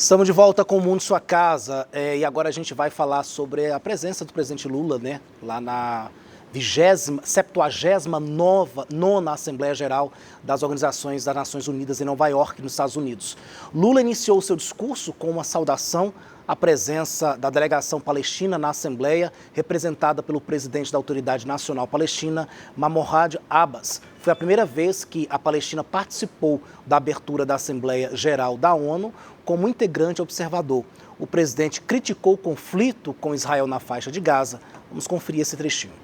Estamos de volta com o Mundo Sua Casa e agora a gente vai falar sobre a presença do presidente Lula, né, lá na 79ª Assembleia Geral das Organizações das Nações Unidas em Nova York, nos Estados Unidos. Lula iniciou seu discurso com uma saudação à presença da delegação palestina na Assembleia, representada pelo presidente da Autoridade Nacional Palestina, Mahmoud Abbas. Foi a primeira vez que a Palestina participou da abertura da Assembleia Geral da ONU como integrante observador. O presidente criticou o conflito com Israel na faixa de Gaza. Vamos conferir esse trechinho.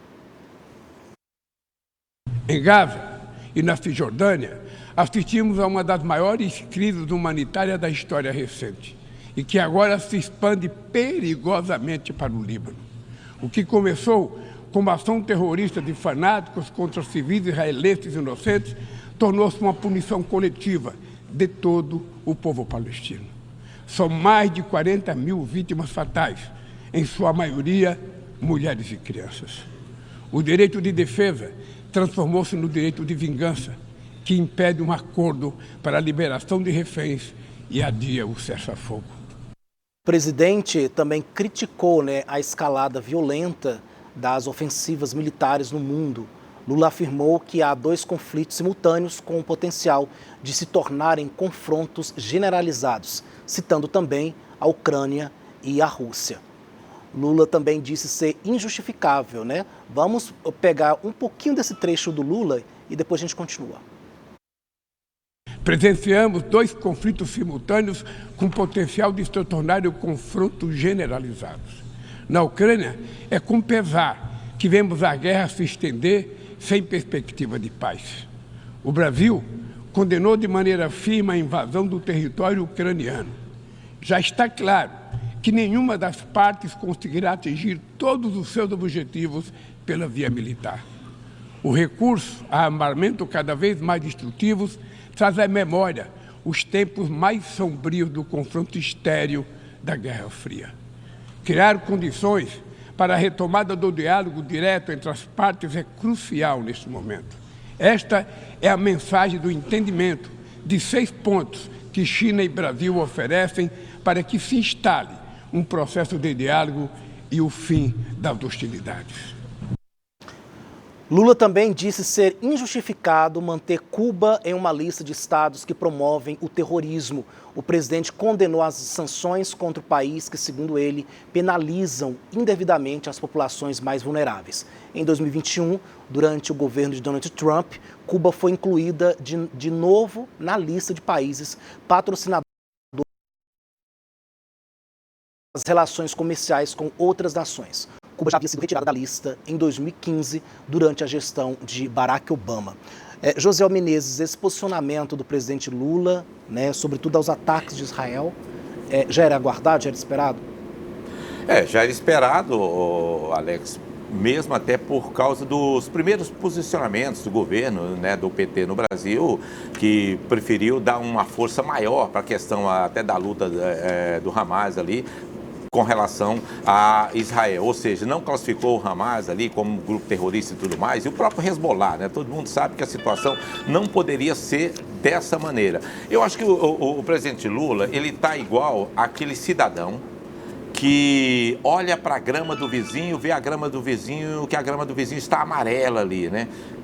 Em Gaza e na Cisjordânia, assistimos a uma das maiores crises humanitárias da história recente e que agora se expande perigosamente para o Líbano. O que começou como ação terrorista de fanáticos contra civis israelenses inocentes tornou-se uma punição coletiva de todo o povo palestino. São mais de 40 mil vítimas fatais, em sua maioria mulheres e crianças. O direito de defesa transformou-se no direito de vingança, que impede um acordo para a liberação de reféns e adia o cessar-fogo. O presidente também criticou, a escalada violenta das ofensivas militares no mundo. Lula afirmou que há dois conflitos simultâneos com o potencial de se tornarem confrontos generalizados, citando também a Ucrânia e a Rússia. Lula também disse ser injustificável, Vamos pegar um pouquinho desse trecho do Lula e depois a gente continua. Presenciamos dois conflitos simultâneos com potencial de se tornarem confrontos generalizados. Na Ucrânia, é com pesar que vemos a guerra se estender sem perspectiva de paz. O Brasil condenou de maneira firme a invasão do território ucraniano. Já está claro que nenhuma das partes conseguirá atingir todos os seus objetivos pela via militar. O recurso a armamento cada vez mais destrutivos traz à memória os tempos mais sombrios do confronto estéril da Guerra Fria. Criar condições para a retomada do diálogo direto entre as partes é crucial neste momento. Esta é a mensagem do entendimento de 6 pontos que China e Brasil oferecem para que se instale um processo de diálogo e o fim das hostilidades. Lula também disse ser injustificado manter Cuba em uma lista de estados que promovem o terrorismo. O presidente condenou as sanções contra o país que, segundo ele, penalizam indevidamente as populações mais vulneráveis. Em 2021, durante o governo de Donald Trump, Cuba foi incluída de novo na lista de países patrocinadores das relações comerciais com outras nações. Cuba já havia sido retirada da lista em 2015, durante a gestão de Barack Obama. José Menezes, esse posicionamento do presidente Lula, sobretudo aos ataques de Israel, já era aguardado, já era esperado? Já era esperado, Alex, mesmo até por causa dos primeiros posicionamentos do governo, do PT no Brasil, que preferiu dar uma força maior para a questão até da luta do Hamas ali, com relação a Israel, ou seja, não classificou o Hamas ali como grupo terrorista e tudo mais, e o próprio Hezbollah, todo mundo sabe que a situação não poderia ser dessa maneira. Eu acho que o presidente Lula, ele está igual àquele cidadão que olha para a grama do vizinho, vê a grama do vizinho, que a grama do vizinho está amarela ali,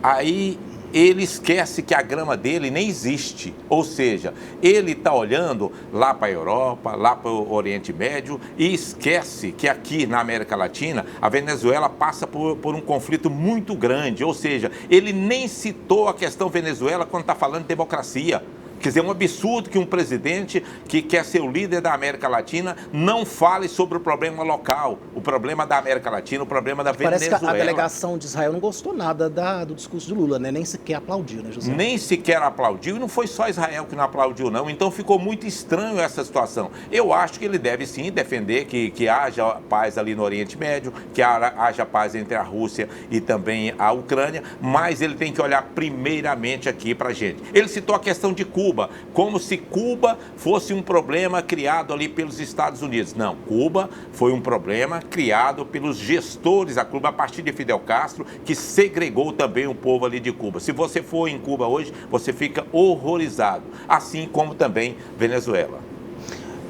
Aí ele esquece que a grama dele nem existe, ou seja, ele está olhando lá para a Europa, lá para o Oriente Médio e esquece que aqui na América Latina a Venezuela passa por um conflito muito grande, ou seja, ele nem citou a questão Venezuela quando está falando de democracia. Quer dizer, é um absurdo que um presidente que quer ser o líder da América Latina não fale sobre o problema local, o problema da América Latina, o problema da Venezuela. Parece que a delegação de Israel não gostou nada do discurso de Lula, Nem sequer aplaudiu, José? Nem sequer aplaudiu, e não foi só Israel que não aplaudiu, não. Então ficou muito estranho essa situação. Eu acho que ele deve sim defender que haja paz ali no Oriente Médio, que haja paz entre a Rússia e também a Ucrânia, mas ele tem que olhar primeiramente aqui para a gente. Ele citou a questão de Cuba, como se Cuba fosse um problema criado ali pelos Estados Unidos. Não, Cuba foi um problema criado pelos gestores da Cuba, a partir de Fidel Castro, que segregou também o povo ali de Cuba. Se você for em Cuba hoje, você fica horrorizado, assim como também Venezuela.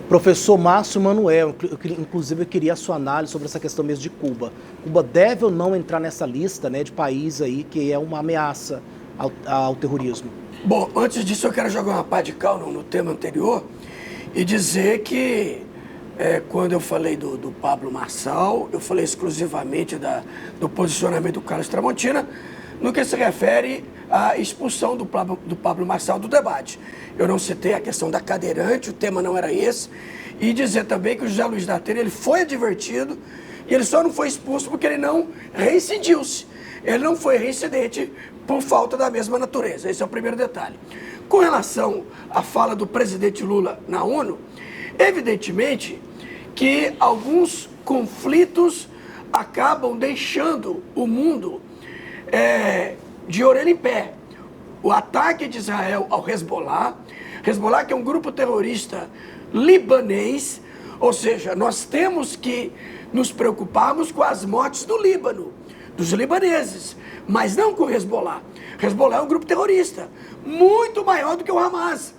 Professor Márcio Manuel, inclusive eu queria a sua análise sobre essa questão mesmo de Cuba. Cuba deve ou não entrar nessa lista, né, de país aí que é uma ameaça ao terrorismo? Bom, antes disso eu quero jogar uma pá de cal no tema anterior e dizer que quando eu falei do Pablo Marçal, eu falei exclusivamente do posicionamento do Carlos Tramontina no que se refere à expulsão do Pablo Marçal do debate. Eu não citei a questão da cadeirante, o tema não era esse, e dizer também que o José Luiz da Atena, ele foi advertido e ele só não foi expulso porque ele não reincidiu-se. Ele não foi reincidente por falta da mesma natureza. Esse é o primeiro detalhe. Com relação à fala do presidente Lula na ONU, evidentemente que alguns conflitos acabam deixando o mundo de orelha em pé. O ataque de Israel ao Hezbollah que é um grupo terrorista libanês, ou seja, nós temos que nos preocuparmos com as mortes do Líbano, dos libaneses, mas não com o Hezbollah. Hezbollah é um grupo terrorista, muito maior do que o Hamas.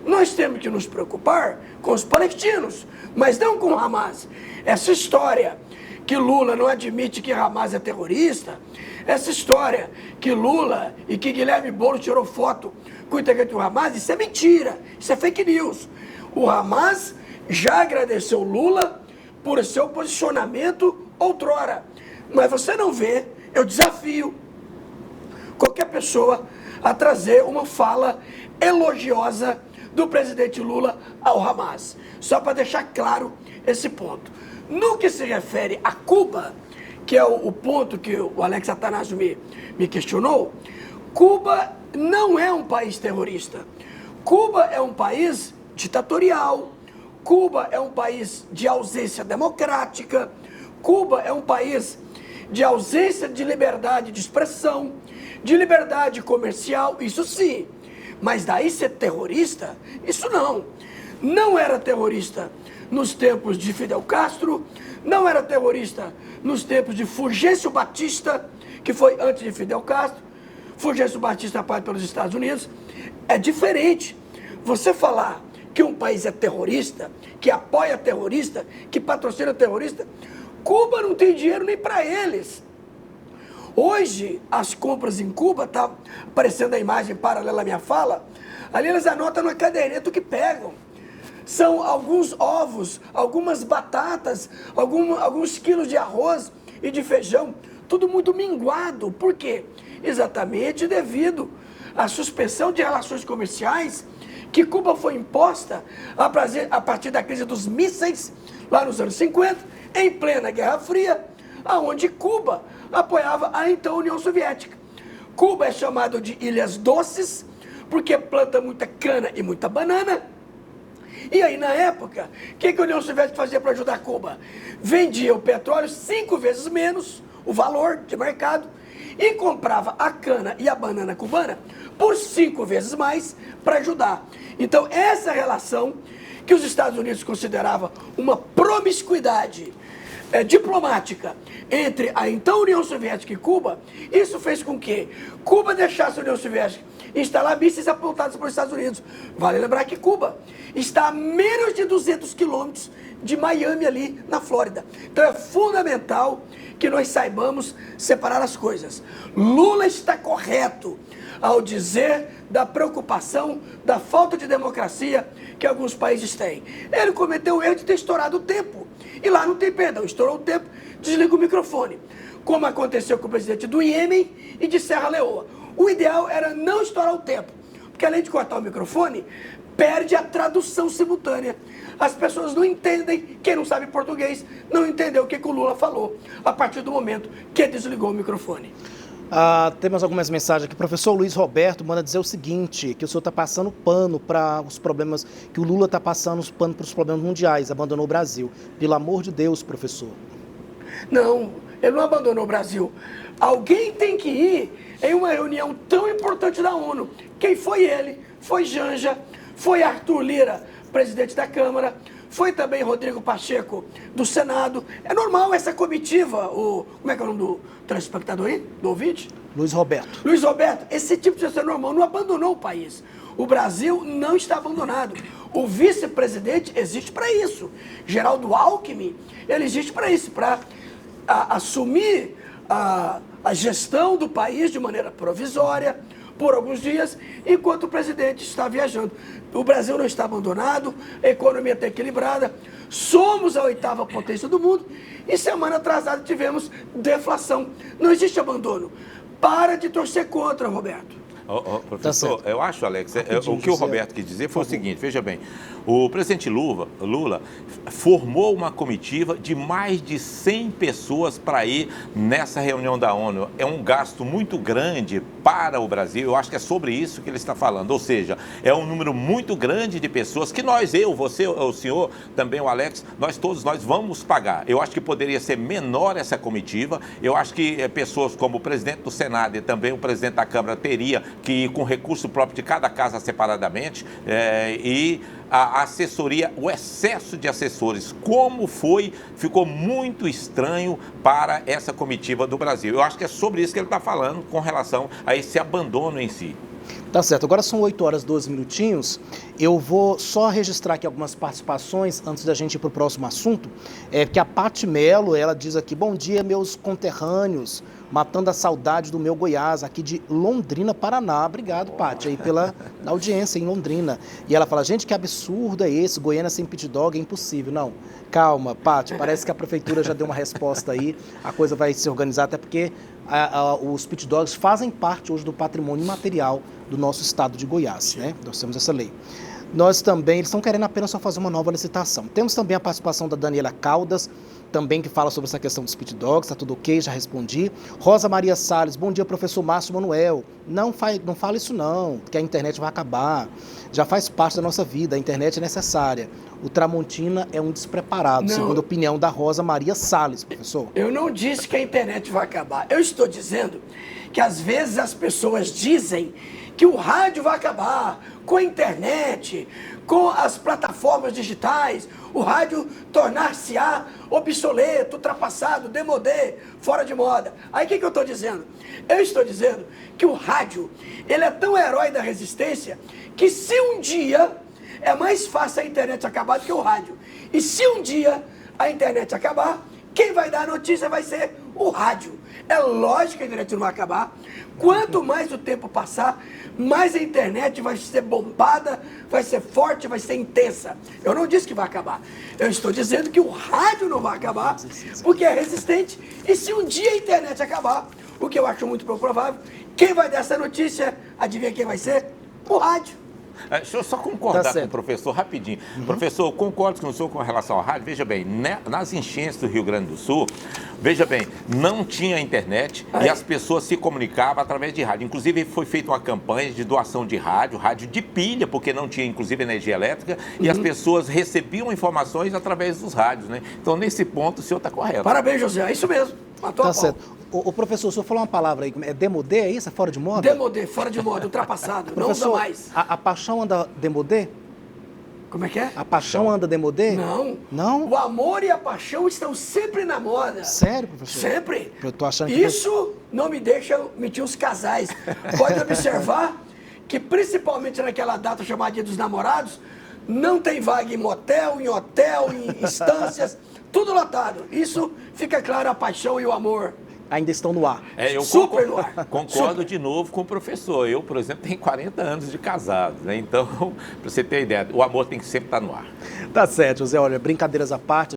Nós temos que nos preocupar com os palestinos, mas não com o Hamas. Essa história que Lula não admite que Hamas é terrorista, essa história que Lula e que Guilherme Boulos tirou foto com o integrante do Hamas, isso é mentira, isso é fake news. O Hamas já agradeceu Lula por seu posicionamento outrora, mas você não vê, eu desafio qualquer pessoa a trazer uma fala elogiosa do presidente Lula ao Hamas, só para deixar claro esse ponto. No que se refere a Cuba, que é o ponto que o Alex Attanasio me questionou, Cuba não é um país terrorista. Cuba é um país ditatorial, Cuba é um país de ausência democrática, Cuba é um país de ausência de liberdade de expressão, de liberdade comercial, isso sim. Mas daí ser terrorista, isso não. Não era terrorista nos tempos de Fidel Castro, não era terrorista nos tempos de Fulgêncio Batista, que foi antes de Fidel Castro. Fulgêncio Batista apoiado pelos Estados Unidos. É diferente você falar que um país é terrorista, que apoia terrorista, que patrocina terrorista. Cuba não tem dinheiro nem para eles. Hoje, as compras em Cuba, está aparecendo a imagem paralela à minha fala, ali eles anotam na caderneta o que pegam. São alguns ovos, algumas batatas, alguns quilos de arroz e de feijão, tudo muito minguado. Por quê? Exatamente devido à suspensão de relações comerciais que Cuba foi imposta a partir da crise dos mísseis, lá nos anos 50, em plena Guerra Fria, aonde Cuba apoiava a então União Soviética. Cuba é chamado de Ilhas Doces, porque planta muita cana e muita banana. E aí, na época, o que a União Soviética fazia para ajudar Cuba? Vendia o petróleo 5 vezes menos, o valor de mercado, e comprava a cana e a banana cubana por 5 vezes mais para ajudar. Então, essa relação que os Estados Unidos consideravam uma promiscuidade diplomática entre a então União Soviética e Cuba, isso fez com que Cuba deixasse a União Soviética instalar mísseis apontados para os Estados Unidos. Vale lembrar que Cuba está a menos de 200 quilômetros de Miami, ali na Flórida. Então é fundamental que nós saibamos separar as coisas. Lula está correto ao dizer da preocupação, da falta de democracia que alguns países têm. Ele cometeu o erro de ter estourado o tempo. E lá não tem perdão, estourou o tempo, desliga o microfone. Como aconteceu com o presidente do Iêmen e de Serra Leoa. O ideal era não estourar o tempo, porque além de cortar o microfone, perde a tradução simultânea. As pessoas não entendem, quem não sabe português, não entendeu o que o Lula falou, a partir do momento que desligou o microfone. Temos algumas mensagens aqui. O professor Luiz Roberto manda dizer o seguinte, que o senhor está passando pano para os problemas, que o Lula está passando pano para os problemas mundiais, abandonou o Brasil. Pelo amor de Deus, professor. Não, ele não abandonou o Brasil. Alguém tem que ir em uma reunião tão importante da ONU. Quem foi ele? Foi Janja, foi Arthur Lira, presidente da Câmara, foi também Rodrigo Pacheco, do Senado. É normal essa comitiva, como é que é o nome do telespectador aí, do ouvinte? Luiz Roberto. Luiz Roberto, esse tipo de gestão normal não abandonou o país. O Brasil não está abandonado. O vice-presidente existe para isso. Geraldo Alckmin, ele existe para isso, para assumir a gestão do país de maneira provisória, por alguns dias, enquanto o presidente está viajando. O Brasil não está abandonado, a economia está equilibrada, somos a 8ª potência do mundo e semana atrasada tivemos deflação. Não existe abandono. Para de torcer contra, Roberto. Professor, eu acho, Alex, o que o Roberto quis dizer foi o seguinte, veja bem, o presidente Lula formou uma comitiva de mais de 100 pessoas para ir nessa reunião da ONU. É um gasto muito grande para o Brasil, eu acho que é sobre isso que ele está falando, ou seja, é um número muito grande de pessoas que nós, você, o senhor, também o Alex, nós todos, nós vamos pagar. Eu acho que poderia ser menor essa comitiva, eu acho que pessoas como o presidente do Senado e também o presidente da Câmara teria que ir com recurso próprio de cada casa separadamente e a assessoria, o excesso de assessores, como ficou muito estranho para essa comitiva do Brasil. Eu acho que é sobre isso que ele está falando com relação a esse abandono em si. Tá certo, agora são 8 horas e 12 minutinhos, eu vou só registrar aqui algumas participações antes da gente ir para o próximo assunto, porque a Paty Melo, ela diz aqui, bom dia meus conterrâneos, matando a saudade do meu Goiás, aqui de Londrina, Paraná. Obrigado, Paty, aí pela audiência em Londrina. E ela fala, gente, que absurdo é esse, Goiânia sem pit dog é impossível. Não, calma, Paty, parece que a prefeitura já deu uma resposta aí, a coisa vai se organizar, até porque os pit dogs fazem parte hoje do patrimônio imaterial do nosso estado de Goiás, né? Nós temos essa lei. Nós também, eles estão querendo apenas só fazer uma nova licitação. Temos também a participação da Daniela Caldas, também que fala sobre essa questão dos pit dogs, tá tudo ok, já respondi. Rosa Maria Salles, bom dia, professor Márcio Manuel. Não fala isso não, que a internet vai acabar. Já faz parte da nossa vida, a internet é necessária. O Tramontina é um despreparado, segundo a opinião da Rosa Maria Salles, professor. Eu não disse que a internet vai acabar. Eu estou dizendo que às vezes as pessoas dizem que o rádio vai acabar com a internet, com as plataformas digitais, o rádio tornar-se-á obsoleto, ultrapassado, demodé, fora de moda. Aí o que eu estou dizendo? Eu estou dizendo que o rádio, ele é tão herói da resistência que se um dia é mais fácil a internet acabar do que o rádio. E se um dia a internet acabar, quem vai dar a notícia vai ser o rádio. É lógico que a internet não vai acabar. Quanto mais o tempo passar, mais a internet vai ser bombada, vai ser forte, vai ser intensa. Eu não disse que vai acabar. Eu estou dizendo que o rádio não vai acabar, porque é resistente. E se um dia a internet acabar, o que eu acho muito provável, quem vai dar essa notícia, adivinha quem vai ser? O rádio. Deixa eu só concordar com o professor rapidinho. Professor, eu concordo com o senhor com relação ao rádio. Veja bem, nas enchentes do Rio Grande do Sul, veja bem, não tinha internet e as pessoas se comunicavam através de rádio. Inclusive, foi feita uma campanha de doação de rádio de pilha, porque não tinha, inclusive, energia elétrica, e as pessoas recebiam informações através dos rádios, né? Então, nesse ponto, o senhor está correto. Parabéns, José. É isso mesmo. Matou tá certo. O professor, o senhor falou uma palavra aí, é demodé, é isso? É fora de moda? Demodé, fora de moda, ultrapassado, não usa mais. A paixão anda demodé? Como é que é? A paixão anda demodé? Não. Não? O amor e a paixão estão sempre na moda. Sério, professor? Sempre. Eu tô achando que... Isso não me deixa mentir os casais. Pode observar que principalmente naquela data chamada Dia dos Namorados, não tem vaga em motel, em hotel, em instâncias, tudo lotado. Isso fica claro, a paixão e o amor. Ainda estão no ar. Eu super no ar. Concordo Super. de novo com o professor. Eu, por exemplo, tenho 40 anos de casado, né? Então, para você ter ideia, o amor tem que sempre estar no ar. Tá certo, José. Olha, brincadeiras à parte.